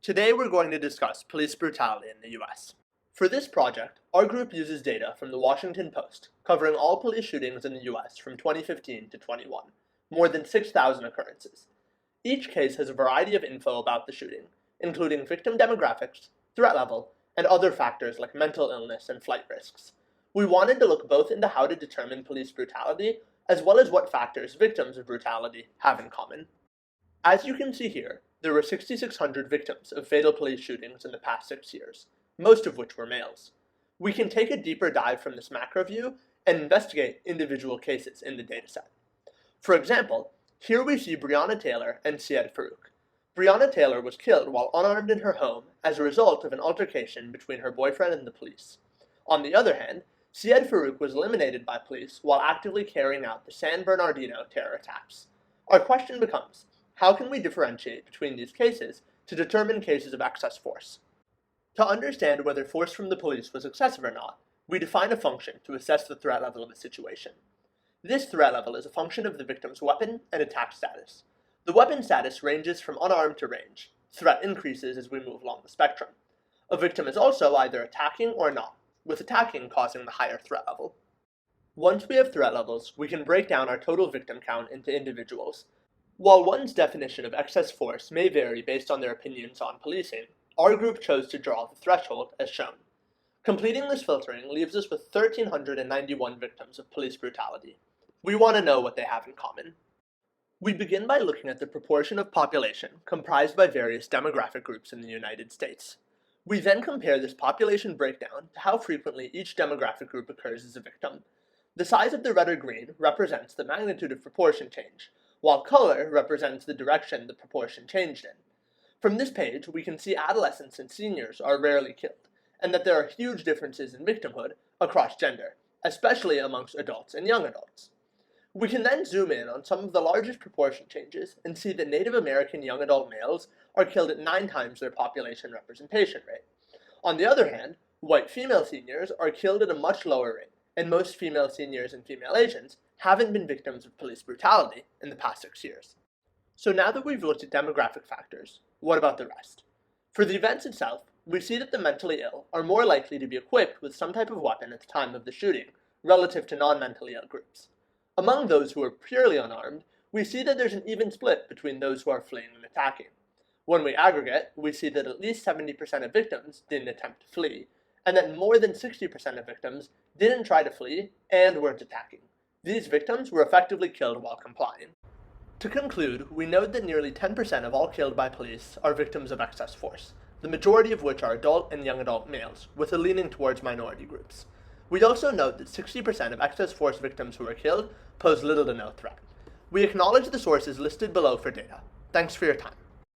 Today we're going to discuss police brutality in the US. For this project, our group uses data from the Washington Post, covering all police shootings in the US from 2015 to 21, more than 6,000 occurrences. Each case has a variety of info about the shooting, including victim demographics, threat level, and other factors like mental illness and flight risks. We wanted to look both into how to determine police brutality, as well as what factors victims of brutality have in common. As you can see here, there were 6,600 victims of fatal police shootings in the past 6 years, most of which were males. We can take a deeper dive from this macro view and investigate individual cases in the dataset. For example, here we see Breonna Taylor and Syed Farook. Breonna Taylor was killed while unarmed in her home as a result of an altercation between her boyfriend and the police. On the other hand, Syed Farook was eliminated by police while actively carrying out the San Bernardino terror attacks. Our question becomes, how can we differentiate between these cases to determine cases of excess force? To understand whether force from the police was excessive or not, we define a function to assess the threat level of a situation. This threat level is a function of the victim's weapon and attack status. The weapon status ranges from unarmed to range. Threat increases as we move along the spectrum. A victim is also either attacking or not, with attacking causing the higher threat level. Once we have threat levels, we can break down our total victim count into individuals. While one's definition of excess force may vary based on their opinions on policing, our group chose to draw the threshold as shown. Completing this filtering leaves us with 1,391 victims of police brutality. We want to know what they have in common. We begin by looking at the proportion of population comprised by various demographic groups in the United States. We then compare this population breakdown to how frequently each demographic group occurs as a victim. The size of the red or green represents the magnitude of proportion change, while color represents the direction the proportion changed in. From this page, we can see adolescents and seniors are rarely killed, and that there are huge differences in victimhood across gender, especially amongst adults and young adults. We can then zoom in on some of the largest proportion changes and see that Native American young adult males are killed at 9 times their population representation rate. On the other hand, white female seniors are killed at a much lower rate, and most female seniors and female Asians haven't been victims of police brutality in the past 6 years. So now that we've looked at demographic factors, what about the rest? For the events itself, we see that the mentally ill are more likely to be equipped with some type of weapon at the time of the shooting, relative to non-mentally ill groups. Among those who are purely unarmed, we see that there's an even split between those who are fleeing and attacking. When we aggregate, we see that at least 70% of victims didn't attempt to flee, and that more than 60% of victims didn't try to flee and weren't attacking. These victims were effectively killed while complying. To conclude, we note that nearly 10% of all killed by police are victims of excess force, the majority of which are adult and young adult males, with a leaning towards minority groups. We also note that 60% of excess force victims who are killed pose little to no threat. We acknowledge the sources listed below for data. Thanks for your time.